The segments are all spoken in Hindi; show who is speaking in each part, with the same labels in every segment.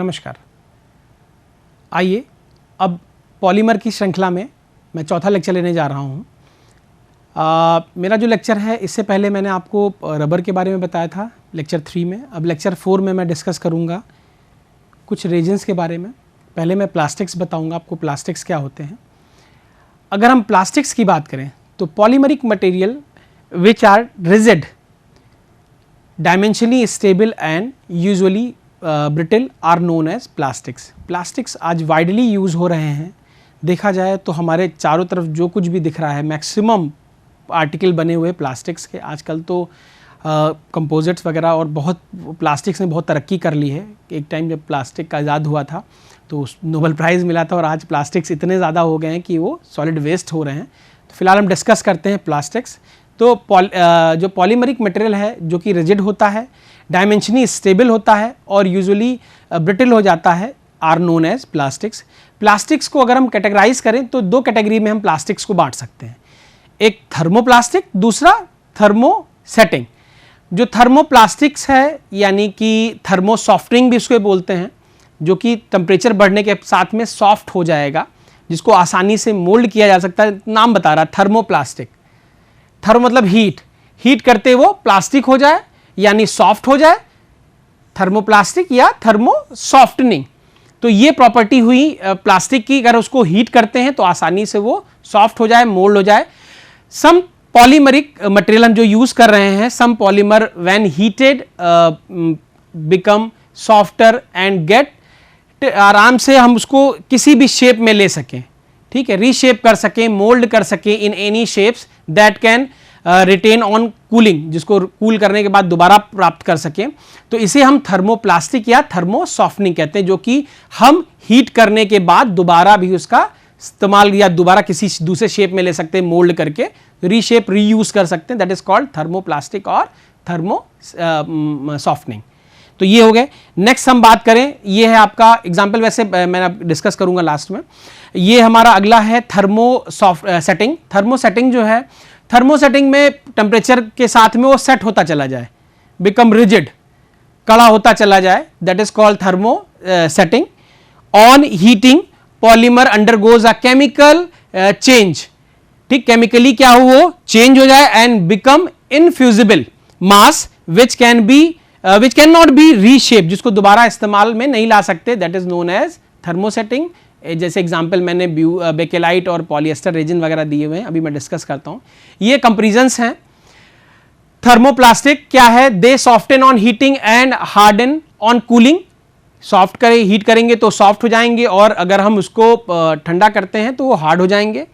Speaker 1: नमस्कार। आइए अब पॉलीमर की श्रृंखला में मैं चौथा लेक्चर लेने जा रहा हूँ। मेरा जो लेक्चर है इससे पहले मैंने आपको रबर के बारे में बताया था लेक्चर 3 में। अब लेक्चर 4 में मैं डिस्कस करूँगा कुछ रेजिन्स के बारे में। पहले मैं प्लास्टिक्स बताऊँगा आपको, प्लास्टिक्स क्या होते हैं। अगर हम प्लास्टिक्स की बात करें तो polymeric material which are rigid, dimensionally stable and usually brittle are known as plastics. Plastics आज वाइडली यूज़ हो रहे हैं। देखा जाए तो हमारे चारों तरफ जो कुछ भी दिख रहा है मैक्सिमम आर्टिकल बने हुए प्लास्टिक्स के। आजकल तो कंपोजिट्स वगैरह और बहुत प्लास्टिक्स ने बहुत तरक्की कर ली है। एक टाइम जब प्लास्टिक का इजाद हुआ था तो नोबेल प्राइज़ मिला था और आज प्लास्टिक्स इतने ज़्यादा हो गए हैं कि वो सॉलिड वेस्ट हो रहे हैं। तो फिलहाल हम डिस्कस करते हैं प्लास्टिक्स। तो जो पॉलीमरिक मटेरियल है जो कि रिजिड होता है, डायमेंशनली स्टेबल होता है और यूजुअली ब्रिटल हो जाता है, are known as plastics. Plastics को अगर हम कैटेगराइज करें तो दो कैटेगरी में हम प्लास्टिक्स को बांट सकते हैं। एक थर्मोप्लास्टिक, दूसरा थर्मोसेटिंग। जो थर्मोप्लास्टिक्स है यानी कि थर्मो सॉफ्टनिंग भी इसको बोलते हैं, जो कि टेम्परेचर बढ़ने के साथ में सॉफ्ट हो जाएगा, जिसको आसानी से मोल्ड किया जा सकता है। नाम बता रहा थर्मोप्लास्टिक। थर्मो मतलब हीट करते वो प्लास्टिक हो जाए यानी सॉफ्ट हो जाए, थर्मोप्लास्टिक या थर्मो सॉफ्टनिंग। तो ये प्रॉपर्टी हुई प्लास्टिक की। अगर उसको हीट करते हैं तो आसानी से वो सॉफ्ट हो जाए, मोल्ड हो जाए। सम पॉलीमरिक मटेरियल हम जो यूज कर रहे हैं, some polymer when heated become softer and get, आराम से हम उसको किसी भी शेप में ले सकें, ठीक है, रीशेप कर सकें, मोल्ड कर सकें in any shapes that can retain on cooling, जिसको कूल करने के बाद दोबारा प्राप्त कर सकें। तो इसे हम थर्मोप्लास्टिक या थर्मो सॉफ्टनिंग कहते हैं, जो कि हम हीट करने के बाद दोबारा भी उसका इस्तेमाल या दोबारा किसी दूसरे शेप में ले सकते हैं, मोल्ड करके रीशेप रीयूज कर सकते हैं। दैट इज कॉल्ड थर्मोप्लास्टिक और थर्मो सॉफ्टनिंग। तो ये हो गए। नेक्स्ट हम बात करें, ये है आपका एग्जाम्पल, वैसे मैं डिस्कस करूंगा लास्ट में। ये हमारा अगला है सेटिंग। थर्मोसेटिंग जो है, थर्मोसेटिंग में टेम्परेचर के साथ में वो सेट होता चला जाए, बिकम रिजिड, कड़ा होता चला जाए, that is called thermosetting. On heating polymer undergoes a chemical change, ठीक, केमिकली क्या हो वो चेंज हो जाए and become infusible mass which can not be reshape, जिसको दोबारा इस्तेमाल में नहीं ला सकते, that is known as thermosetting. जैसे एग्जांपल मैंने बेकेलाइट और पॉलिएस्टर रेजिन वगैरह दिए हुए हैं, अभी मैं डिस्कस करता हूं। ये कंपैरिजंस हैं। थर्मोप्लास्टिक क्या है, they soften on heating and harden on cooling. Soft करें, हीट करेंगे तो सॉफ्ट हो जाएंगे और अगर हम उसको ठंडा करते हैं तो वो हार्ड हो जाएंगे।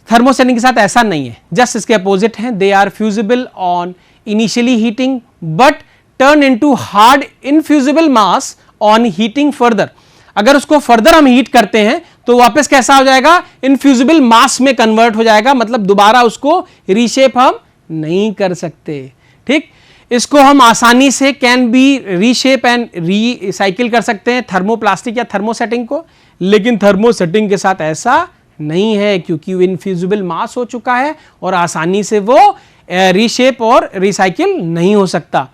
Speaker 1: थर्मोसेटिंग के साथ ऐसा नहीं है, जस्ट इसके अपोजिट हैं। They are fusible on initially heating but turn into hard infusible mass on heating further. अगर उसको फर्दर हम हीट करते हैं तो वापस कैसा हो जाएगा, इनफ्यूजिबल मास में कन्वर्ट हो जाएगा, मतलब दोबारा उसको रीशेप हम नहीं कर सकते, ठीक। इसको हम आसानी से can be reshape and recycle कर सकते हैं थर्मोप्लास्टिक या थर्मोसेटिंग को, लेकिन थर्मोसेटिंग के साथ ऐसा नहीं है, क्योंकि वो इनफ्यूजिबल मास हो चुका है और आसानी से वो रीशेप और रिसाइकिल नहीं हो सकता।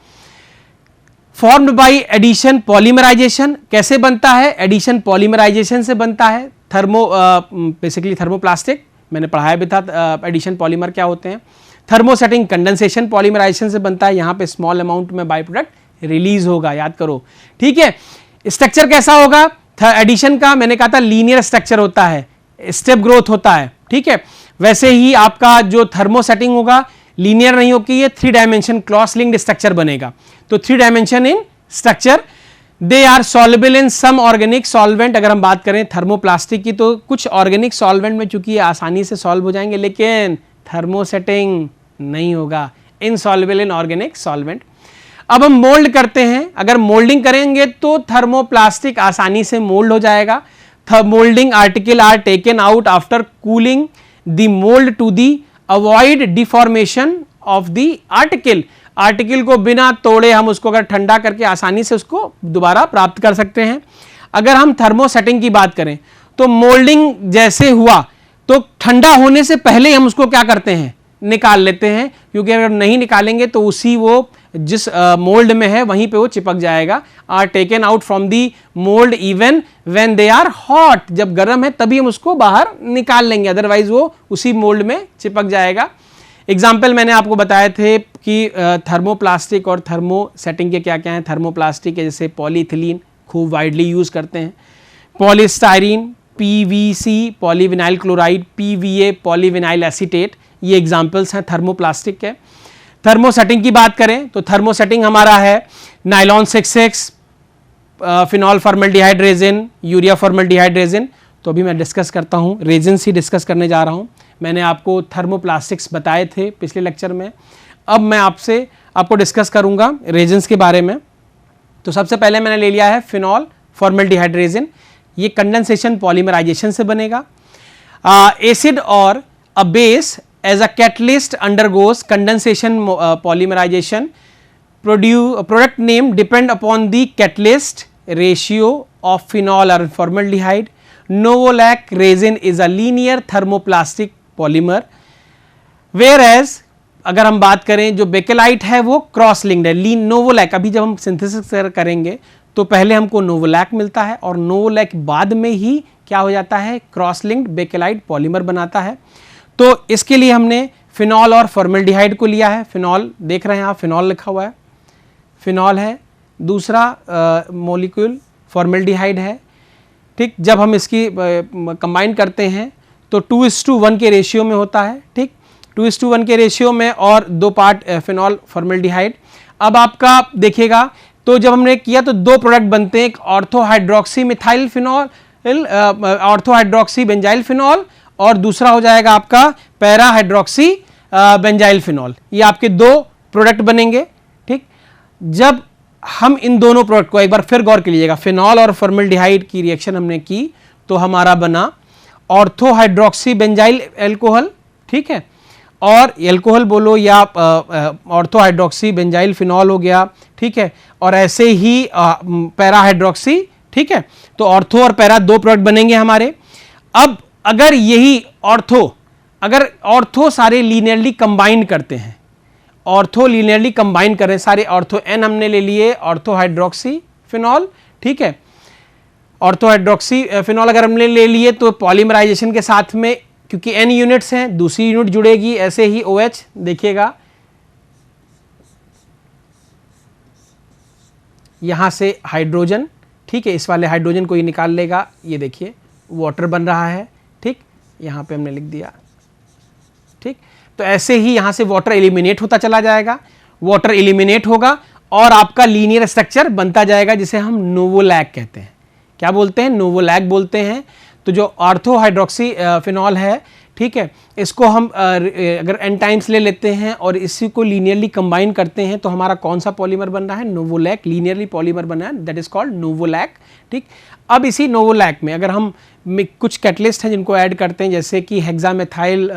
Speaker 1: फॉर्म्ड बाई एडिशन पॉलीमराइजेशन, कैसे बनता है, एडिशन पॉलीमराइजेशन से बनता है। बेसिकली थर्मोप्लास्टिक मैंने पढ़ाया भी था, एडिशन पॉलीमर क्या होते हैं। थर्मोसेटिंग कंडेंसेशन पॉलीमराइजेशन से बनता है, यहां पे स्मॉल अमाउंट में बाई प्रोडक्ट रिलीज होगा, याद करो, ठीक है। स्ट्रक्चर कैसा होगा एडिशन का, मैंने कहा था लीनियर स्ट्रक्चर होता है, स्टेप ग्रोथ होता है, ठीक है। वैसे ही आपका जो थर्मोसेटिंग होगा लीनियर नहीं होगी, ये 3 डायमेंशन क्रॉस लिंक्ड स्ट्रक्चर बनेगा। तो 3 dimension in structure. They are soluble in some organic solvent. अगर हम बात करें थर्मोप्लास्टिक की तो कुछ ऑर्गेनिक सॉल्वेंट में चूंकि ये आसानी से सॉल्व हो जाएंगे, लेकिन थर्मोसेटिंग नहीं होगा, इनसॉल्युबल इन ऑर्गेनिक सॉल्वेंट। अब हम मोल्ड करते हैं, अगर मोल्डिंग करेंगे तो थर्मोप्लास्टिक आसानी से मोल्ड हो जाएगा। Moulding article are taken out after cooling the mould to the avoid deformation of the article. Article को बिना तोड़े हम उसको अगर ठंडा करके आसानी से उसको दोबारा प्राप्त कर सकते हैं। अगर हम थर्मोसेटिंग की बात करें तो मोल्डिंग जैसे हुआ तो ठंडा होने से पहले हम उसको क्या करते हैं, निकाल लेते हैं, क्योंकि अगर नहीं निकालेंगे तो उसी वो जिस मोल्ड में है वहीं पे वो चिपक जाएगा। Are taken out from the mould even when they are hot, जब गर्म है तभी हम उसको बाहर निकाल लेंगे, अदरवाइज वो उसी मोल्ड में चिपक जाएगा। एग्जाम्पल मैंने आपको बताए थे कि थर्मोप्लास्टिक और थर्मो सेटिंग के क्या क्या हैं। थर्मोप्लास्टिक है जैसे पॉलीथिलीन खूब वाइडली यूज करते हैं, polystyrene, PVC polyvinyl chloride, PVA polyvinyl acetate, ये एग्जाम्पल्स हैं थर्मोप्लास्टिक के। थर्मोसेटिंग की बात करें तो थर्मोसेटिंग हमारा है nylon 66, phenol formaldehyde resin, urea formaldehyde resin. तो अभी मैं डिस्कस करता हूँ, रेजिन्स ही डिस्कस करने जा रहा हूँ। मैंने आपको थर्मोप्लास्टिक्स बताए थे पिछले लेक्चर में, अब मैं आपको डिस्कस करूँगा रेजिन्स के बारे में। तो सबसे पहले मैंने ले लिया है फिनॉल फॉर्मल्डिहाइड रेजिन, ये कंडेंसेशन पॉलीमराइजेशन से बनेगा। एसिड और a base as a catalyst undergoes condensation polymerization. Product name depend upon the catalyst ratio of phenol or formaldehyde. Novolac resin is a linear thermoplastic polymer, whereas अगर हम बात करें जो बेकेलाइट है वो क्रॉस लिंक्ड है। नोवोलैक अभी जब हम सिंथेसिस करेंगे तो पहले हमको नोवोलैक मिलता है और नोवोलैक बाद में ही क्या हो जाता है, क्रॉस लिंक्ड बेकेलाइट पॉलीमर बनाता है। तो इसके लिए हमने फिनॉल और फॉर्मल्डिहाइड को लिया है। फिनॉल देख रहे हैं आप, फिनॉल लिखा हुआ है, फिनॉल है। दूसरा मॉलिक्यूल फॉर्मल्डिहाइड है, ठीक। जब हम इसकी कंबाइन करते हैं तो 2:1 के रेशियो में होता है, ठीक, 2:1 के रेशियो में, और 2 पार्ट फिनॉल फॉर्मल्डिहाइड। अब आपका देखिएगा तो जब हमने किया तो 2 प्रोडक्ट बनते हैं, एक ortho hydroxy methyl phenol, ortho hydroxy benzyl phenol, और दूसरा हो जाएगा आपका पैरा हाइड्रोक्सी बेंजाइल फिनॉल। ये आपके 2 प्रोडक्ट बनेंगे, ठीक। जब हम इन दोनों प्रोडक्ट को एक बार फिर गौर कीजिएगा, फिनॉल और फॉर्मल्डिहाइड की रिएक्शन हमने की तो हमारा बना ऑर्थो हाइड्रोक्सी बेंजाइल एल्कोहल, ठीक है, और एल्कोहल बोलो या ऑर्थो हाइड्रोक्सी बेंजाइल फिनॉल हो गया, ठीक है, और ऐसे ही पैरा हाइड्रोक्सी, ठीक है। तो ऑर्थो और पैरा 2 प्रोडक्ट बनेंगे हमारे। अब अगर यही ऑर्थो सारे लीनियरली कंबाइन करते हैं, ऑर्थो लीनियरली कंबाइन करें सारे ऑर्थो, एन हमने ले लिए ऑर्थो हाइड्रोक्सी फिनॉल, ठीक है, ऑर्थो हाइड्रोक्सी फिनॉल अगर हमने ले लिए तो पॉलीमराइजेशन के साथ में, क्योंकि एन यूनिट्स हैं, दूसरी यूनिट जुड़ेगी, ऐसे ही OH देखिएगा यहां से हाइड्रोजन, ठीक है, इस वाले हाइड्रोजन को ये निकाल लेगा, ये देखिए वाटर बन रहा है, ठीक, यहां पे हमने लिख दिया, ठीक। तो ऐसे ही यहां से वाटर एलिमिनेट होता चला जाएगा, वाटर एलिमिनेट होगा और आपका लीनियर स्ट्रक्चर बनता जाएगा जिसे हम नोवोलैक कहते हैं। क्या बोलते हैं, नोवोलैक बोलते हैं। तो जो ऑर्थो हाइड्रोक्सी फिनॉल है, ठीक है, इसको हम अगर एन टाइम्स ले लेते हैं और इसी को लीनियरली कंबाइन करते हैं तो हमारा कौन सा पॉलीमर बन रहा है, नोवोलैक, लीनियरली पॉलीमर बना है, दैट इज कॉल्ड नोवोलैक, ठीक। अब इसी नोवोलैक में अगर हम कुछ कैटलिस्ट हैं जिनको ऐड करते हैं, जैसे कि हेक्सामेथाइल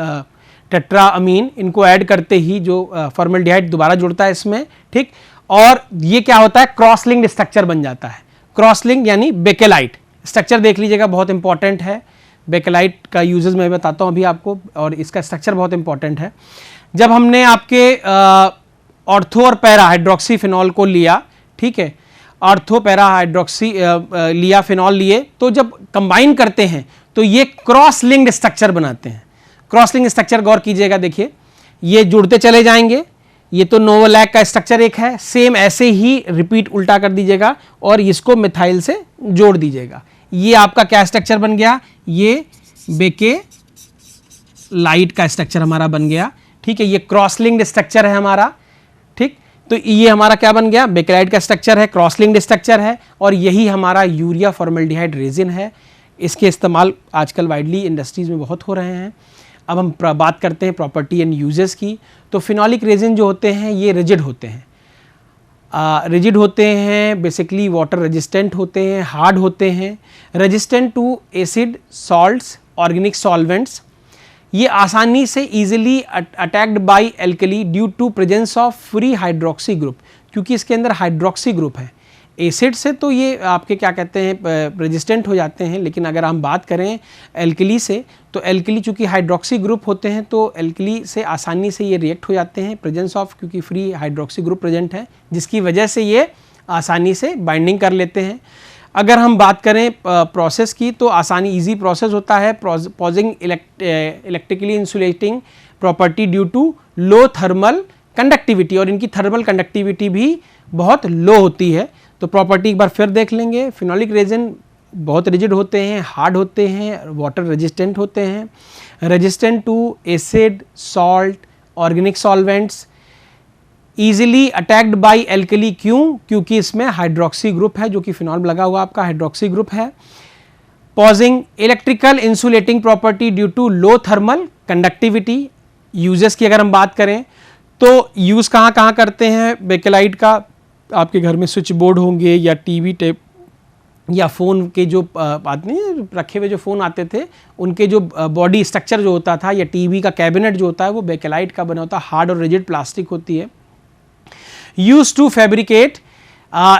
Speaker 1: टेट्राअमीन, इनको ऐड करते ही जो फॉर्मल्डिहाइड दोबारा जुड़ता है इसमें, ठीक, और ये क्या होता है, क्रॉस लिंक्ड स्ट्रक्चर बन जाता है। क्रॉस लिंक यानी बेकेलाइट स्ट्रक्चर देख लीजिएगा, बहुत इंपॉर्टेंट है। बेकेलाइट का यूजेस मैं बताता हूं अभी आपको, और इसका स्ट्रक्चर बहुत इंपॉर्टेंट है। जब हमने आपके ऑर्थो और पैरा हाइड्रोक्सी फिनॉल को लिया, ठीक है, ऑर्थो पैरा हाइड्रोक्सी लिया, फिनॉल लिए, तो जब कंबाइन करते हैं तो ये क्रॉस लिंक्ड स्ट्रक्चर बनाते हैं। क्रॉस लिंक्ड स्ट्रक्चर गौर कीजिएगा, देखिए ये जुड़ते चले जाएंगे। ये तो नोवोलैक का स्ट्रक्चर एक है, सेम ऐसे ही रिपीट उल्टा कर दीजिएगा और इसको मिथाइल से जोड़ दीजिएगा। ये आपका क्या स्ट्रक्चर बन गया, ये बेकेलाइट का स्ट्रक्चर हमारा बन गया, ठीक है। ये क्रॉस लिंक्ड स्ट्रक्चर है हमारा, ठीक। तो ये हमारा क्या बन गया, बेकेलाइट का स्ट्रक्चर है, क्रॉस लिंक्ड स्ट्रक्चर है, और यही हमारा यूरिया फॉर्मल्डिहाइड रेजिन है। इसके इस्तेमाल आजकल वाइडली इंडस्ट्रीज में बहुत हो रहे हैं। अब हम बात करते हैं प्रॉपर्टी एंड यूजेस की। तो फिनॉलिक रेजिन जो होते हैं ये रिजिड होते हैं, रिजिड होते हैं, बेसिकली वाटर रेजिस्टेंट होते हैं, हार्ड होते हैं, resistant to acid, salts, organic solvents. ये आसानी से easily attacked by alkali due to presence of free hydroxy group, क्योंकि इसके अंदर हाइड्रोक्सी ग्रुप है। एसिड से तो ये आपके क्या कहते हैं रेजिस्टेंट हो जाते हैं, लेकिन अगर हम बात करें एल्कली से, तो एल्कली चूँकि हाइड्रोक्सी ग्रुप होते हैं तो एल्कली से आसानी से ये रिएक्ट हो जाते हैं, प्रेजेंस ऑफ क्योंकि फ्री हाइड्रोक्सी ग्रुप प्रेजेंट है, जिसकी वजह से ये आसानी से बाइंडिंग कर लेते हैं। अगर हम बात करें प्रोसेस की तो आसानी इजी प्रोसेस होता है, posing electrically insulating property due to low thermal conductivity, और इनकी थर्मल कंडक्टिविटी भी बहुत लो होती है। तो प्रॉपर्टी एक बार फिर देख लेंगे। फिनोलिक रेजिन बहुत रिजिड होते हैं, हार्ड होते हैं, वाटर रेजिस्टेंट होते हैं, resistant to acid, salt, organic solvents, easily attacked by alkali. क्यों? क्योंकि इसमें हाइड्रोक्सी ग्रुप है, जो कि फिनॉल लगा हुआ आपका हाइड्रोक्सी ग्रुप है। Posing electrical insulating property due to low thermal conductivity. Uses की अगर हम बात करें तो यूज़ कहाँ कहाँ करते हैं बेकेलाइट का? आपके घर में स्विच बोर्ड होंगे या टीवी टेप या फ़ोन के जो आदमी रखे हुए जो फ़ोन आते थे, उनके जो बॉडी स्ट्रक्चर जो होता था, या टीवी का कैबिनेट जो होता है वो बेकेलाइट का बना होता है, हार्ड और रिजिड प्लास्टिक होती है। Use to fabricate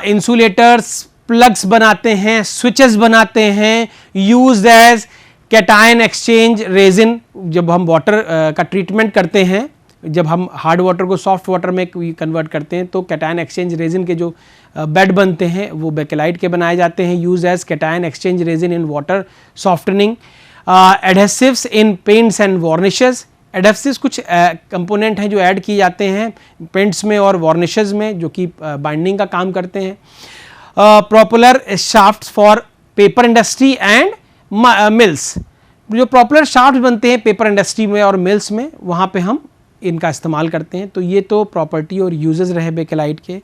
Speaker 1: insulators, plugs बनाते हैं, स्विचेस बनाते हैं। Use as cation exchange resin, जब हम वाटर का ट्रीटमेंट करते हैं, जब हम हार्ड वाटर को सॉफ्ट वाटर में कन्वर्ट करते हैं तो कैटायन एक्सचेंज रेजिन के जो बेड बनते हैं वो बेकेलाइट के बनाए जाते हैं। Use as cation exchange resin in water softening. Adhesives in paints and varnishes. Adhesives कुछ कंपोनेंट हैं जो ऐड किए जाते हैं पेंट्स में और वार्निशेस में, जो कि बाइंडिंग का काम करते हैं। Propeller shafts for paper industry and mills. जो प्रॉपुलर शाफ्ट बनते हैं पेपर इंडस्ट्री में और मिल्स में, वहाँ पे हम इनका इस्तेमाल करते हैं। तो ये तो प्रॉपर्टी और यूजेस रहे बेकेलाइट के।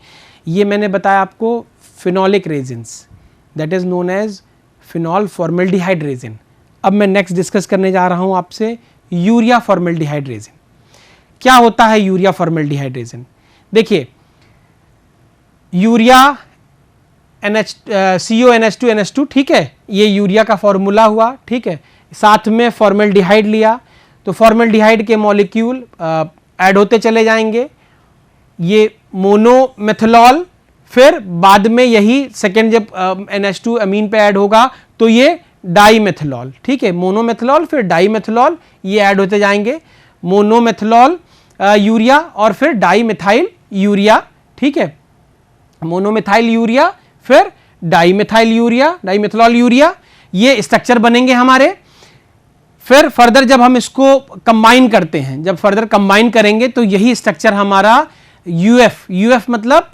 Speaker 1: ये मैंने बताया आपको phenolic resins, that is known as phenol formaldehyde resin. अब मैं नेक्स्ट डिस्कस करने जा रहा हूँ आपसे यूरिया फॉर्मेल्डिहाइड रेजिन। क्या होता है यूरिया फॉर्मेल्डिहाइड रेजिन? देखिए, यूरिया CONH2NH2, ठीक है, ये यूरिया का फॉर्मूला हुआ, ठीक है। साथ में फॉर्मेल्डिहाइड लिया तो फॉर्मेल्डिहाइड के मॉलिक्यूल ऐड होते चले जाएंगे। ये मोनोमेथनॉल, फिर बाद में यही सेकेंड जब NH2 अमीन पे ऐड होगा तो ये डाईमेथनॉल, ठीक है। मोनोमेथनॉल फिर डाईमेथनॉल, ये ऐड होते जाएंगे। मोनोमेथनॉल यूरिया और फिर डाईमिथाइल यूरिया, ठीक है। मोनोमिथाइल यूरिया फिर डाईमिथाइल यूरिया, डाईमेथनॉल यूरिया, ये स्ट्रक्चर बनेंगे हमारे। फिर फर्दर जब हम इसको कंबाइन करते हैं, जब फर्दर कंबाइन करेंगे तो यही स्ट्रक्चर हमारा UF मतलब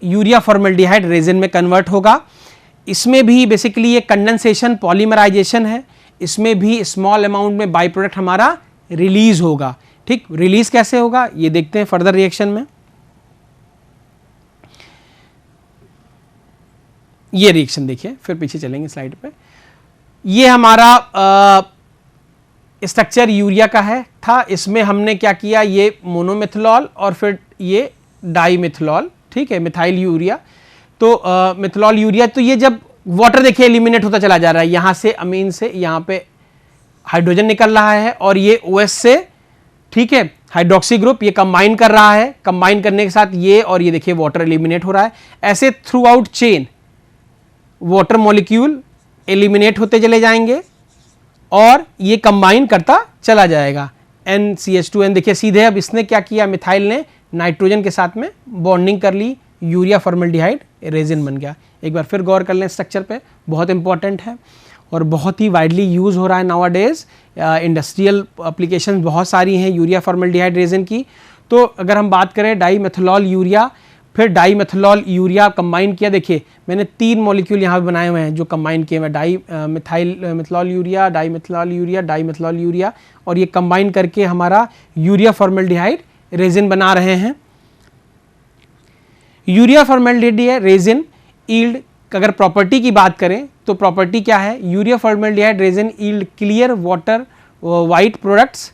Speaker 1: यूरिया फॉर्मेल्डिहाइड रेजिन में कन्वर्ट होगा। इसमें भी बेसिकली ये कंडेंसेशन पॉलीमराइजेशन है, इसमें भी स्मॉल अमाउंट में बाई प्रोडक्ट हमारा रिलीज होगा, ठीक। रिलीज कैसे होगा ये देखते हैं फर्दर रिएक्शन में। ये रिएक्शन देखिए, फिर पीछे चलेंगे स्लाइड पे। ये हमारा स्ट्रक्चर यूरिया का है था। इसमें हमने क्या किया, ये मोनोमेथनॉल और फिर ये डाईमेथनॉल, ठीक है, मिथाइल यूरिया। तो मिथनॉल यूरिया, तो ये जब वाटर देखिए एलिमिनेट होता चला जा रहा है, यहाँ से अमीन से यहाँ पे हाइड्रोजन निकल रहा है और ये OH से, ठीक है, हाइड्रोक्सी ग्रुप ये कंबाइन कर रहा है। कंबाइन करने के साथ ये और ये देखिए वाटर एलिमिनेट हो रहा है। ऐसे through out chain water molecule eliminate होते चले जाएंगे और ये कंबाइन करता चला जाएगा। NCH2N देखिए सीधे अब इसने क्या किया, मिथाइल ने नाइट्रोजन के साथ में बॉन्डिंग कर ली, यूरिया फॉर्मेल्डिहाइड रेजिन बन गया। एक बार फिर गौर कर लें स्ट्रक्चर पे, बहुत इंपॉर्टेंट है और बहुत ही वाइडली यूज हो रहा है नाउ डेज। इंडस्ट्रियल एप्लीकेशन बहुत सारी हैं यूरिया फॉर्मेल्डिहाइड रेजिन की। तो अगर हम बात करें डाईमेथनॉल यूरिया, फिर डाईमेथनॉल यूरिया कंबाइन किया। देखिए मैंने 3 मॉलिक्यूल यहाँ पे बनाए हुए हैं जो कंबाइन किए हुए हैं, मेथनॉल यूरिया, डाईमेथनॉल यूरिया, डाईमेथनॉल यूरिया, और ये कंबाइन करके हमारा यूरिया फॉर्मेल्डिहाइड रेजिन बना रहे हैं। यूरिया फॉर्मेल्डिहाइड रेजिन ईल्ड, अगर प्रॉपर्टी की बात करें तो प्रॉपर्टी क्या है, urea formaldehyde resin yield clear water white products,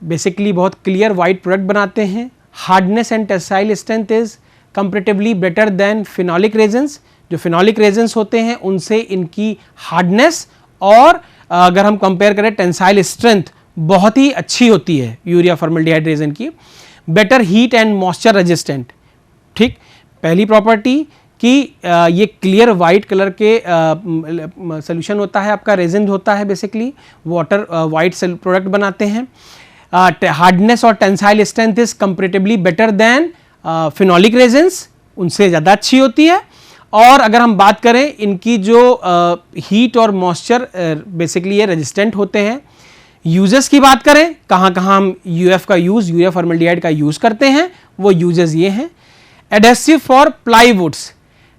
Speaker 1: basically बहुत क्लियर वाइट प्रोडक्ट बनाते हैं। Hardness and tensile strength is comparatively better than phenolic resins. जो फिनोलिक रेजिन्स होते हैं उनसे इनकी हार्डनेस और अगर हम कंपेयर करें टेंसाइल स्ट्रेंथ बहुत ही अच्छी होती है यूरिया फॉर्मेल्डिहाइड रेजिन की। Better heat and moisture resistant, ठीक। पहली प्रॉपर्टी कि ये क्लियर वाइट कलर के सोल्यूशन होता है, आपका रेजिन होता है, बेसिकली वाटर वाइट प्रोडक्ट बनाते हैं। हार्डनेस और tensile strength is comparatively better than phenolic resins, उनसे ज़्यादा अच्छी होती है। और अगर हम बात करें इनकी जो हीट और मॉइस्चर बेसिकली ये रेजिस्टेंट होते हैं। यूजेस की बात करें, कहाँ कहाँ हम यूएफ का यूज़, यूरिया फॉर्मल्डिहाइड का यूज़ करते हैं, वो यूजेस ये हैं। Adhesive for plywoods,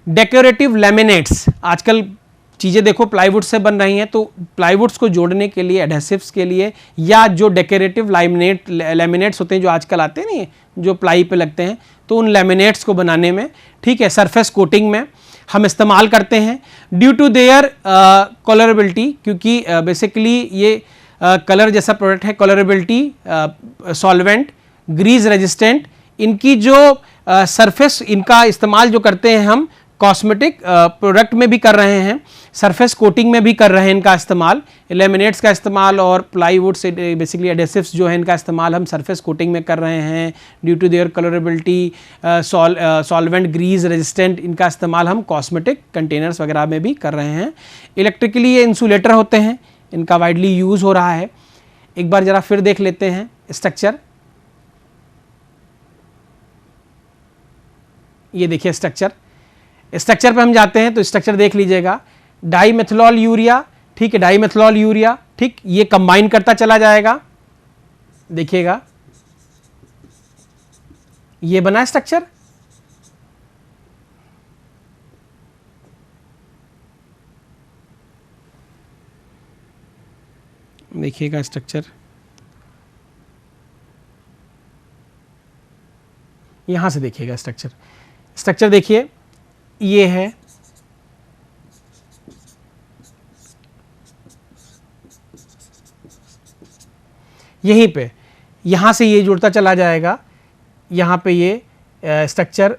Speaker 1: decorative laminates, आजकल चीज़ें देखो प्लाईवुड से बन रही हैं, तो प्लाईवुड्स को जोड़ने के लिए, एडहेसिव्स के लिए, या जो डेकोरेटिव लैमिनेट्स होते हैं जो आजकल आते हैं नहीं, जो प्लाई पे लगते हैं, तो उन लैमिनेट्स को बनाने में, ठीक है, सरफेस कोटिंग में हम इस्तेमाल करते हैं। ड्यू टू देयर कलरेबिलिटी, क्योंकि बेसिकली ये कलर जैसा प्रोडक्ट है, कलरेबिलिटी, सॉल्वेंट, ग्रीज रेजिस्टेंट, इनकी जो सरफेस, इनका इस्तेमाल जो करते हैं हम कॉस्मेटिक प्रोडक्ट में भी कर रहे हैं, सरफेस कोटिंग में भी कर रहे हैं इनका इस्तेमाल, लेमिनेट्स का इस्तेमाल और प्लाईवुड से बेसिकली एडेसिव्स जो है इनका इस्तेमाल हम सरफेस कोटिंग में कर रहे हैं। Due to their colourability, solvent, grease resistant, इनका इस्तेमाल हम कॉस्मेटिक कंटेनर्स वगैरह में भी कर रहे हैं। इलेक्ट्रिकली ये इंसुलेटर होते हैं, इनका वाइडली यूज़ हो रहा है। एक बार ज़रा फिर देख लेते हैं स्ट्रक्चर। ये देखिए स्ट्रक्चर पे हम जाते हैं तो स्ट्रक्चर देख लीजिएगा। डाईमेथिलॉल यूरिया, ठीक है, डाईमेथिलॉल यूरिया, ठीक, ये कंबाइन करता चला जाएगा, देखिएगा ये बना स्ट्रक्चर। देखिएगा स्ट्रक्चर, यहां से देखिएगा स्ट्रक्चर देखिए, ये है, यहीं पे, यहां से ये जुड़ता चला जाएगा, यहां पे ये स्ट्रक्चर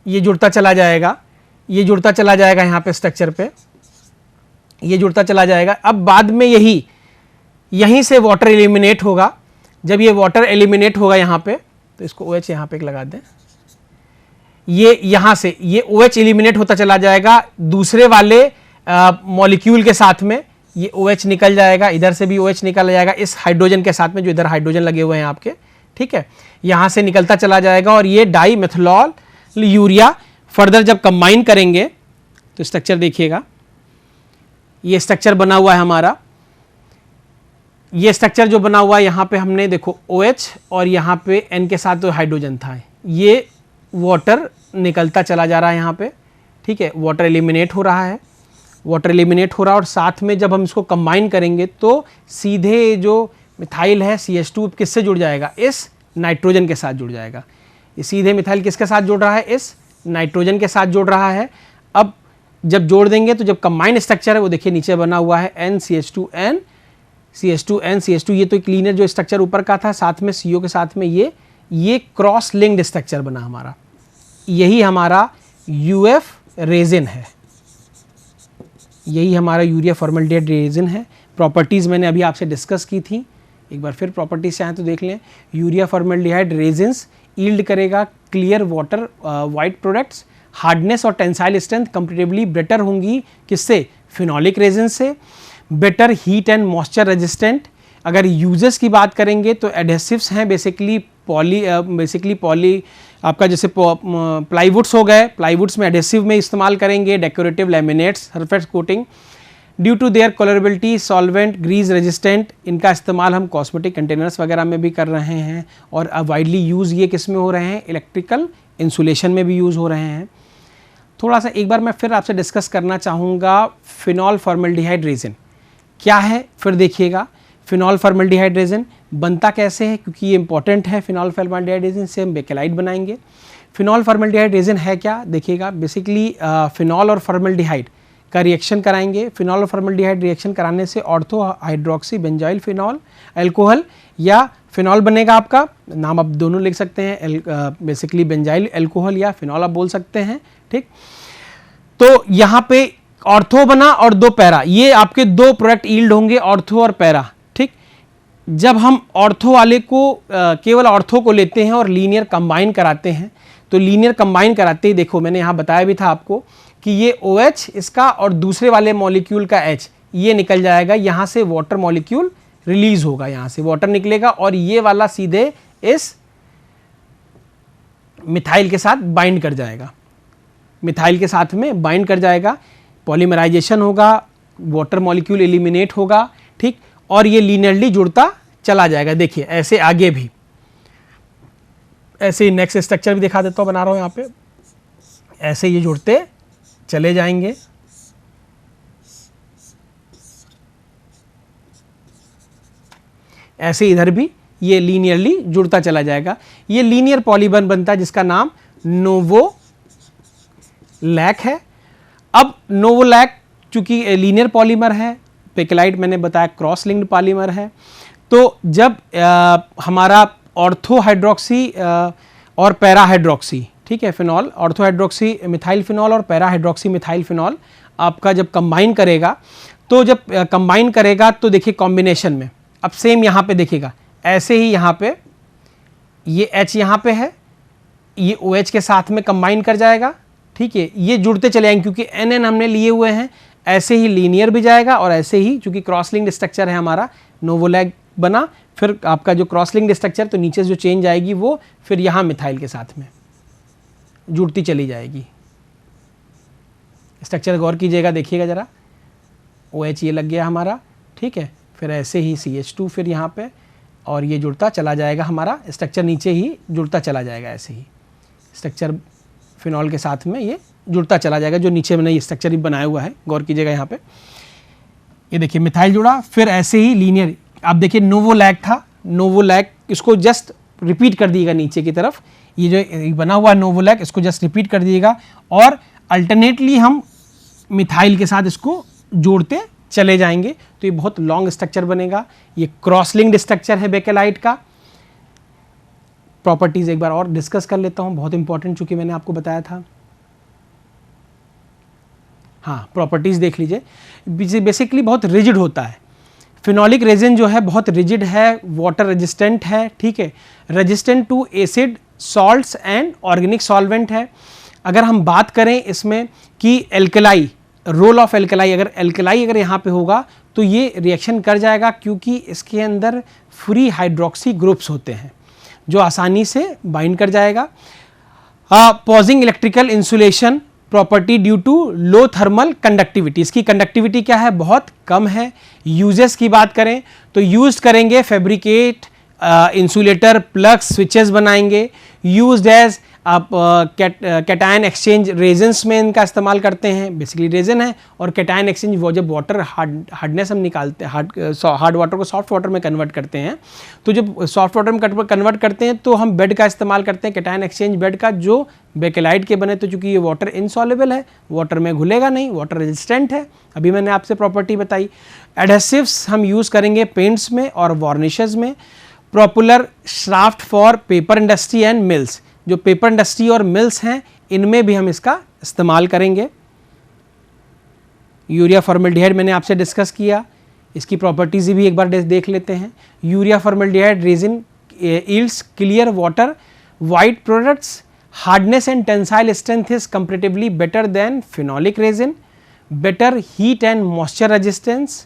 Speaker 1: ये जुड़ता चला जाएगा, ये जुड़ता चला जाएगा, यहां पे स्ट्रक्चर पे ये जुड़ता चला जाएगा। अब बाद में यहीं से वाटर एलिमिनेट होगा। जब ये वाटर एलिमिनेट होगा यहाँ पे, तो इसको OH यहाँ पे एक लगा दें, ये यहाँ से ये OH एलिमिनेट होता चला जाएगा दूसरे वाले मॉलिक्यूल के साथ में, ये OH निकल जाएगा, इधर से भी OH निकल जाएगा इस हाइड्रोजन के साथ में, जो इधर हाइड्रोजन लगे हुए हैं आपके, ठीक है, यहाँ से निकलता चला जाएगा। और ये डाईमेथिलॉल यूरिया फर्दर जब कंबाइन करेंगे तो स्ट्रक्चर देखिएगा, ये स्ट्रक्चर बना हुआ है हमारा। ये स्ट्रक्चर जो बना हुआ है यहाँ पे हमने देखो OH और यहाँ पे N के साथ तो हाइड्रोजन था, ये वाटर निकलता चला जा रहा है यहाँ पे, ठीक है, वाटर एलिमिनेट हो रहा है, और साथ में जब हम इसको कंबाइन करेंगे तो सीधे जो मिथाइल है CH2 किससे जुड़ जाएगा, इस नाइट्रोजन के साथ जुड़ जाएगा। ये सीधे मिथाइल किसके साथ जुड़ रहा है, इस नाइट्रोजन के साथ जुड़ रहा है। अब जब जोड़ देंगे तो जब कंबाइन स्ट्रक्चर है वो देखिए नीचे बना हुआ है NCH2N CH2N ये तो क्लीनर जो स्ट्रक्चर ऊपर का था, साथ में CO के साथ में ये क्रॉस लिंक्ड स्ट्रक्चर बना हमारा, यही हमारा UF रेजिन है, यही हमारा यूरिया फॉर्मल्डिहाइड रेजिन है। प्रॉपर्टीज़ मैंने अभी आपसे डिस्कस की थी, एक बार फिर प्रॉपर्टीज चाहें तो देख लें। यूरिया फॉर्मल्डिहाइड रेजिन्स ईल्ड करेगा clear water white products, hardness और टेंसाइल स्ट्रेंथ कंपेरेटिवली बेटर होंगी किससे, फिनोलिक रेजिन से, better heat and moisture resistant. अगर यूजेस की बात करेंगे तो एडहेसिव्स हैं बेसिकली पॉली आपका जैसे प्लाईवुड्स हो गए, प्लाईवुड्स में एडहेसिव में इस्तेमाल करेंगे, decorative laminates, surface coating. Due to their colourability, solvent, grease resistant, इनका इस्तेमाल हम कॉस्मेटिक कंटेनर्स वगैरह में भी कर रहे हैं। और वाइडली यूज़ ये किस में हो रहे हैं, इलेक्ट्रिकल इंसुलेशन में भी यूज़ हो रहे हैं। थोड़ा सा एक बार मैं फिर आपसे डिस्कस करना चाहूँगा फिनॉल फॉर्मल्डिहाइड रेजिन क्या है, फिर देखिएगा फिनॉल फॉर्मल्डिहाइड रेजिन बनता कैसे है, क्योंकि ये इंपॉर्टेंट है। फिनॉल फॉर्मल्डिहाइड रेजिन से हम बेकेलाइट बनाएंगे। फिनॉल फॉर्मल्डिहाइड रेजिन है क्या, देखिएगा बेसिकली फिनॉल और फॉर्मल्डिहाइड का रिएक्शन कराएंगे। फिनॉल और फॉर्मल्डिहाइड रिएक्शन कराने से ortho hydroxy benzyl phenol alcohol या फिनॉल बनेगा। आपका नाम आप दोनों लिख सकते हैं, बेसिकली बेंजाइल एल्कोहल या फिनॉल आप बोल सकते हैं, ठीक। तो यहाँ पे ऑर्थो बना और दो पैरा, ये आपके दो प्रोडक्ट ईल्ड होंगे, ऑर्थो और पैरा, ठीक। जब हम ऑर्थो वाले को केवल ऑर्थो को लेते हैं और लीनियर कंबाइन कराते हैं तो लीनियर कंबाइन कराते ही देखो मैंने यहाँ बताया भी था आपको कि ये OH इसका और दूसरे वाले मॉलिक्यूल का H ये निकल जाएगा, यहाँ से वाटर मॉलिक्यूल रिलीज होगा, यहाँ से वाटर निकलेगा और ये वाला सीधे इस मिथाइल के साथ बाइंड कर जाएगा, मिथाइल के साथ में बाइंड कर जाएगा, पॉलीमराइजेशन होगा, वाटर मॉलिक्यूल एलिमिनेट होगा, ठीक, और ये लीनियरली जुड़ता चला जाएगा। देखिए ऐसे आगे भी, ऐसे ही नेक्स्ट स्ट्रक्चर भी दिखा देता हूँ, बना रहा हूँ यहाँ पे, ऐसे ये जुड़ते चले जाएंगे। ऐसे इधर भी ये लीनियरली जुड़ता चला जाएगा। ये लीनियर पॉलीमर बनता है जिसका नाम नोवोलैक है। अब नोवोलैक चूंकि लीनियर पॉलीमर है, बेकेलाइट मैंने बताया क्रॉस लिंक्ड पॉलीमर है, तो जब हमारा ऑर्थो हाइड्रोक्सी और पैरा हाइड्रोक्सी, ठीक है, phenol, ortho hydroxy methyl phenol और पैरा हाइड्रोक्सी मिथाइल फिनॉल आपका जब कंबाइन करेगा, तो जब कंबाइन करेगा तो देखिए कॉम्बिनेशन में अब सेम यहाँ पे देखिएगा, ऐसे ही यहाँ पे ये H यहाँ पे है, ये OH के साथ में कंबाइन कर जाएगा, ठीक है, ये जुड़ते चले जाएंगे क्योंकि NN हमने लिए हुए हैं, ऐसे ही लीनियर भी जाएगा और ऐसे ही चूंकि क्रॉस लिंक्ड स्ट्रक्चर है हमारा, नोवोलैक बना, फिर आपका जो क्रॉस लिंक्ड स्ट्रक्चर तो नीचे से जो चेंज आएगी वो फिर यहाँ मिथाइल के साथ में जुड़ती चली जाएगी। स्ट्रक्चर गौर कीजिएगा, देखिएगा जरा, OH ये लग गया हमारा, ठीक है, फिर ऐसे ही CH2 फिर यहाँ पे, और ये जुड़ता चला जाएगा, हमारा स्ट्रक्चर नीचे ही जुड़ता चला जाएगा, ऐसे ही स्ट्रक्चर फिनॉल के साथ में ये जुड़ता चला जाएगा, जो नीचे मैंने ये स्ट्रक्चर ही बनाया हुआ है, गौर कीजिएगा यहाँ पे, ये देखिए मिथाइल जुड़ा, फिर ऐसे ही लीनियर, आप देखिए नोवोलैक था, नोवोलैक इसको जस्ट रिपीट कर दिएगा नीचे की तरफ, ये जो बना हुआ नोवोलैक इसको जस्ट रिपीट कर दिएगा और अल्टरनेटली हम मिथाइल के साथ इसको जोड़ते चले जाएंगे, तो ये बहुत लॉन्ग स्ट्रक्चर बनेगा। ये क्रॉस लिंक्ड स्ट्रक्चर है बेकेलाइट का। प्रॉपर्टीज एक बार और डिस्कस कर लेता हूं, बहुत इंपॉर्टेंट चूंकि मैंने आपको बताया था। हाँ, प्रॉपर्टीज देख लीजिए, बेसिकली बहुत रिजिड होता है। फिनोलिक रेजिन जो है बहुत रिजिड है, वाटर रेजिस्टेंट है, ठीक है, resistant to acid, salts and organic solvent है। अगर हम बात करें इसमें कि एल्कलाई, रोल ऑफ एल्कलाई, अगर एल्कलाई अगर यहाँ पे होगा तो ये रिएक्शन कर जाएगा क्योंकि इसके अंदर फ्री हाइड्रोक्सी ग्रुप्स होते हैं जो आसानी से बाइंड कर जाएगा। Posing electrical insulation property due to low thermal conductivity, इसकी कंडक्टिविटी क्या है, बहुत कम है। यूजेस की बात करें तो यूज करेंगे फैब्रिकेट, इंसुलेटर, प्लग्स, स्विचेस बनाएंगे। यूज्ड एज आप कैटायन एक्सचेंज रेजन्स में इनका इस्तेमाल करते हैं, बेसिकली रेजन है, और कैटायन एक्सचेंज वो जब वाटर हार्डनेस हम निकालते हैं, हार्ड वाटर को सॉफ्ट वाटर में कन्वर्ट करते हैं, तो जब सॉफ्ट वाटर में कन्वर्ट करते हैं तो हम बेड का इस्तेमाल करते हैं, कैटायन एक्सचेंज बेड का, जो बेकेलाइट के बने, तो चूंकि ये वाटर इनसॉल्युबल है, वाटर में घुलेगा नहीं, वाटर रेजिस्टेंट है, अभी मैंने आपसे प्रॉपर्टी बताई। एडहेसिव्स हम यूज़ करेंगे पेंट्स में और वार्निशेस में। Popular shaft for paper industry and mills, जो पेपर इंडस्ट्री और मिल्स हैं इनमें भी हम इसका इस्तेमाल करेंगे। यूरिया फॉर्मल्डिहाइड मैंने आपसे डिस्कस किया, इसकी प्रॉपर्टीज भी एक बार देख लेते हैं। Urea formaldehyde resin yields clear water white products, hardness and tensile strength is comparatively better than phenolic resin, better heat and moisture resistance.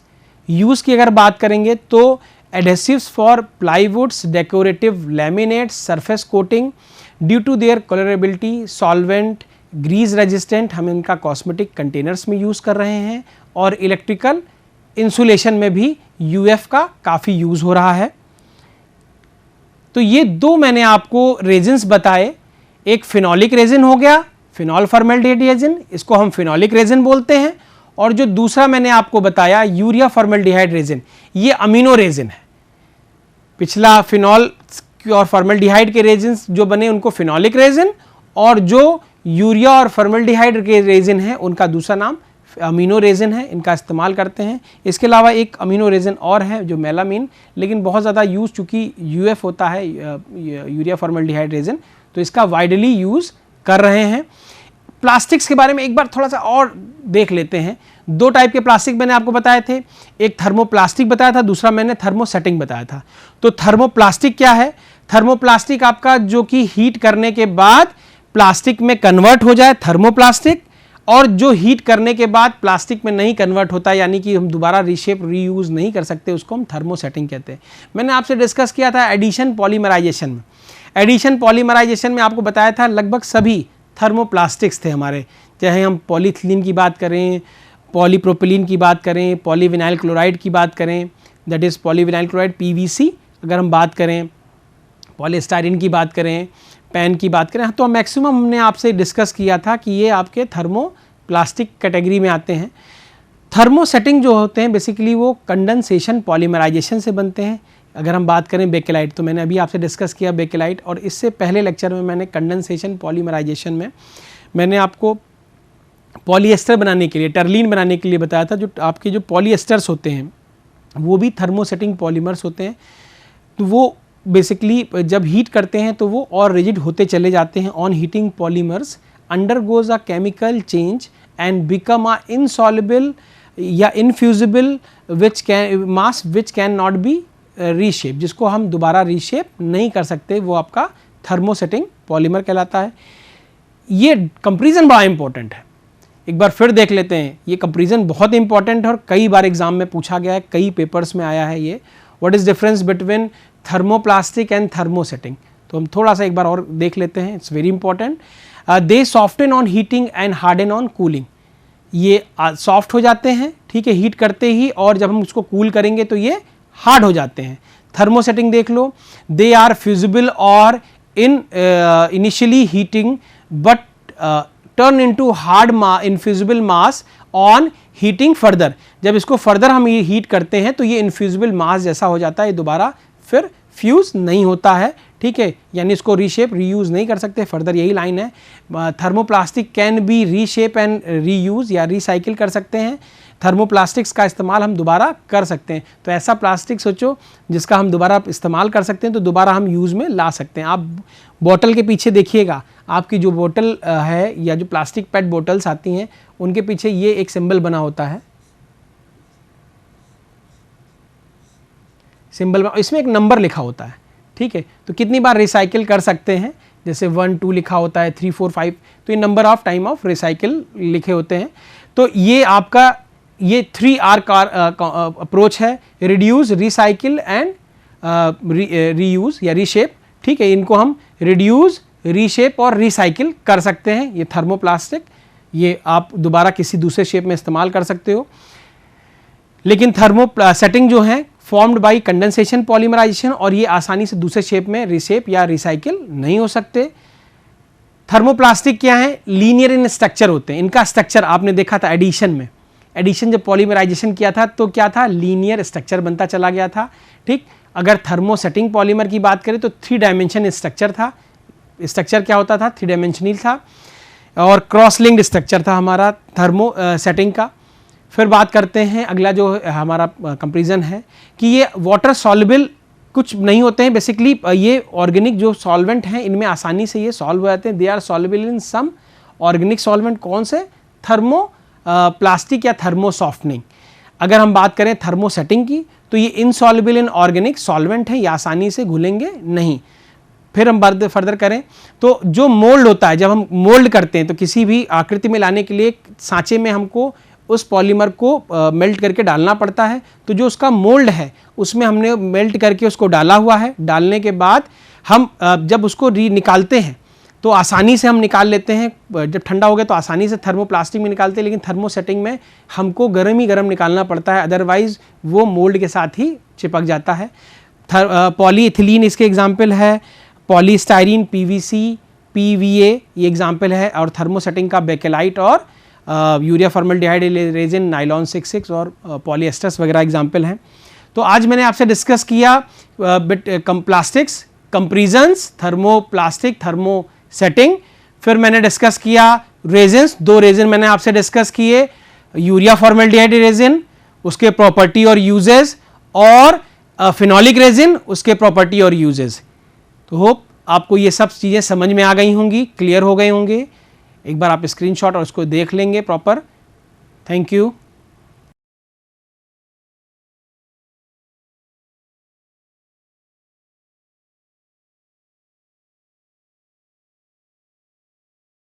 Speaker 1: Use की अगर बात करेंगे तो adhesives for plywoods, decorative laminates, surface coating, due to their colourability, solvent, grease resistant, हम इनका कॉस्मेटिक कंटेनर्स में यूज़ कर रहे हैं, और इलेक्ट्रिकल इंसुलेशन में भी यूएफ का काफ़ी यूज़ हो रहा है। तो ये दो मैंने आपको रेजिन्स बताए, एक फिनोलिक रेजिन हो गया, फिनॉल फॉर्मल्डिहाइड रेजिन, इसको हम फिनोलिक रेजिन बोलते हैं, और जो दूसरा मैंने आपको बताया यूरिया फॉर्मल्डिहाइड रेजिन, ये अमीनो रेजिन है। पिछला फिनॉल और फॉर्मल्डिहाइड के रेजिन्स जो बने उनको फिनोलिक रेजिन, और जो यूरिया और फॉर्मल्डिहाइड के रेजिन हैं उनका दूसरा नाम अमीनो रेजिन है, इनका इस्तेमाल करते हैं। इसके अलावा एक अमीनो रेजिन और है जो मेलामीन, लेकिन बहुत ज़्यादा यूज़ चूँकि यूएफ होता है यूरिया फॉर्मल्डिहाइड रेजिन, तो इसका वाइडली यूज़ कर रहे हैं। प्लास्टिक्स के बारे में एक बार थोड़ा सा और देख लेते हैं। दो टाइप के प्लास्टिक मैंने आपको बताए थे, एक थर्मोप्लास्टिक बताया था, दूसरा मैंने थर्मोसेटिंग बताया था। तो थर्मोप्लास्टिक क्या है, थर्मोप्लास्टिक आपका जो कि हीट करने के बाद प्लास्टिक में कन्वर्ट हो जाए थर्मोप्लास्टिक, और जो हीट करने के बाद प्लास्टिक में नहीं कन्वर्ट होता यानी कि हम दोबारा रीशेप रीयूज नहीं कर सकते, उसको हम थर्मोसेटिंग कहते हैं। मैंने आपसे डिस्कस किया था एडिशन पॉलीमराइजेशन में। एडिशन पॉलीमराइजेशन में आपको बताया था लगभग सभी थर्मोप्लास्टिक्स थे हमारे, चाहे हम पॉलीथिलीन की बात करें, पॉलीप्रोपिलीन की बात करें, पॉलीविनाइल क्लोराइड की बात करें, that is polyvinyl chloride PVC, अगर हम बात करें पॉलीस्टाइरिन की बात करें, पेन की बात करें, तो मैक्सिमम हमने आपसे डिस्कस किया था कि ये आपके थर्मोप्लास्टिक कैटेगरी में आते हैं। थर्मोसेटिंग जो होते हैं बेसिकली वो कंडेंसेशन पॉलीमराइजेशन से बनते हैं। अगर हम बात करें बेकेलाइट, तो मैंने अभी आपसे डिस्कस किया बेकेलाइट, और इससे पहले लेक्चर में मैंने कंडेंसेशन पॉलीमराइजेशन में मैंने आपको पॉलीएस्टर बनाने के लिए, टर्लीन बनाने के लिए बताया था। जो आपके जो पॉलीएस्टर्स होते हैं वो भी थर्मोसेटिंग पॉलीमर्स होते हैं। तो वो बेसिकली जब हीट करते हैं तो वो और रिजिड होते चले जाते हैं। On heating polymers undergoes a chemical change and become a insoluble या infusible mass which can not be reshape, जिसको हम दोबारा रीशेप नहीं कर सकते, वो आपका थर्मोसेटिंग पॉलीमर कहलाता है। ये कंपैरिजन बड़ा इंपॉर्टेंट है, एक बार फिर देख लेते हैं। ये कंपैरिजन बहुत इंपॉर्टेंट है और कई बार एग्जाम में पूछा गया है, कई पेपर्स में आया है ये। What is difference between thermoplastic and thermosetting, तो हम थोड़ा सा एक बार और देख लेते हैं। It's very important. They soften on heating and harden on cooling. ये सॉफ्ट हो जाते हैं, ठीक है, हीट करते ही, और जब हम उसको कूल करेंगे तो ये हार्ड हो जाते हैं। थर्मोसेटिंग देख लो, दे आर फ्यूजिबल और in initially heating but turn into hard infusible mass on heating further. जब इसको फर्दर हम हीट करते हैं तो ये इनफ्यूजिबल मास जैसा हो जाता है, ये दोबारा फिर फ्यूज नहीं होता है, ठीक है, यानी इसको रीशेप रीयूज नहीं कर सकते फर्दर, यही लाइन है। Thermoplastic can be reshape and reuse, या रिसाइकिल कर सकते हैं। थर्मोप्लास्टिक्स का इस्तेमाल हम दोबारा कर सकते हैं। तो ऐसा प्लास्टिक सोचो जिसका हम दोबारा इस्तेमाल कर सकते हैं, तो दोबारा हम यूज़ में ला सकते हैं। आप बोतल के पीछे देखिएगा, आपकी जो बोतल है या जो प्लास्टिक पेट बोतल्स आती हैं उनके पीछे ये एक सिंबल बना होता है, सिंबल, इसमें एक नंबर लिखा होता है, ठीक है। तो कितनी बार रिसाइकिल कर सकते हैं, जैसे 1 2 लिखा होता है, 3 4 5, तो ये number of time of recycle लिखे होते हैं। तो ये आपका ये 3R का अप्रोच है, रिड्यूस, रिसाइकिल एंड रीयूज या रीशेप, ठीक है। इनको हम रिड्यूस, रीशेप और रिसाइकिल कर सकते हैं। ये थर्मोप्लास्टिक, ये आप दोबारा किसी दूसरे शेप में इस्तेमाल कर सकते हो। लेकिन थर्मोसेटिंग जो है फॉर्म्ड बाय कंडेंसेशन पॉलीमराइजेशन, और ये आसानी से दूसरे शेप में रीशेप या रिसाइकिल नहीं हो सकते। थर्मोप्लास्टिक क्या है, लीनियर इन स्ट्रक्चर होते हैं। इनका स्ट्रक्चर आपने देखा था एडिशन में, एडिशन जब पॉलीमराइजेशन किया था तो क्या था, लीनियर स्ट्रक्चर बनता चला गया था, ठीक। अगर थर्मोसेटिंग पॉलीमर की बात करें तो 3 डायमेंशन स्ट्रक्चर था। स्ट्रक्चर क्या होता था, 3 डायमेंशनल था, और क्रॉस लिंक्ड स्ट्रक्चर था हमारा थर्मोसेटिंग का। फिर बात करते हैं, अगला जो हमारा कंपैरिजन है कि ये वाटर सॉल्युबल कुछ नहीं होते हैं। बेसिकली ये ऑर्गेनिक जो सॉल्वेंट हैं इनमें आसानी से ये सॉल्व हो जाते हैं। They are soluble in some organic solvent, कौन से, थर्मो प्लास्टिक या थर्मो सॉफ्टनिंग। अगर हम बात करें थर्मोसेटिंग की तो ये इनसॉल्युबल इन ऑर्गेनिक सॉल्वेंट है, ये आसानी से घुलेंगे नहीं। फिर हम फर्दर करें तो जो मोल्ड होता है, जब हम मोल्ड करते हैं तो किसी भी आकृति में लाने के लिए सांचे में हमको उस पॉलीमर को मेल्ट करके डालना पड़ता है। तो जो उसका मोल्ड है उसमें हमने मेल्ट करके उसको डाला हुआ है। डालने के बाद हम जब उसको निकालते हैं तो आसानी से हम निकाल लेते हैं, जब ठंडा हो गया तो आसानी से थर्मोप्लास्टिक में निकालते हैं, लेकिन थर्मोसेटिंग में हमको गर्म ही गर्म निकालना पड़ता है, अदरवाइज वो मोल्ड के साथ ही चिपक जाता है। पॉलीइथिलीन इसके एग्जाम्पल है, पॉलीस्टाइरीन, PVC, PVA ये एग्जाम्पल है, और थर्मोसेटिंग का बेकेलाइट और यूरिया फॉर्मल्डिहाइड रेजिन, नाइलॉन 66 और पॉलीएस्टर्स वगैरह एग्जाम्पल हैं। तो आज मैंने आपसे डिस्कस किया प्लास्टिक्स, कंपैरिजंस, थर्मोप्लास्टिक, थर्मोसेटिंग। फिर मैंने डिस्कस किया रेजिन्स, 2 रेजिन मैंने आपसे डिस्कस किए, यूरिया फॉर्मल्डिहाइड रेजिन उसके प्रॉपर्टी और यूजेस, और फिनोलिक रेजिन उसके प्रॉपर्टी और यूजेस। तो होप आपको ये सब चीज़ें समझ में आ गई होंगी, क्लियर हो गए होंगे। एक बार आप स्क्रीनशॉट और उसको देख लेंगे प्रॉपर। Thank you.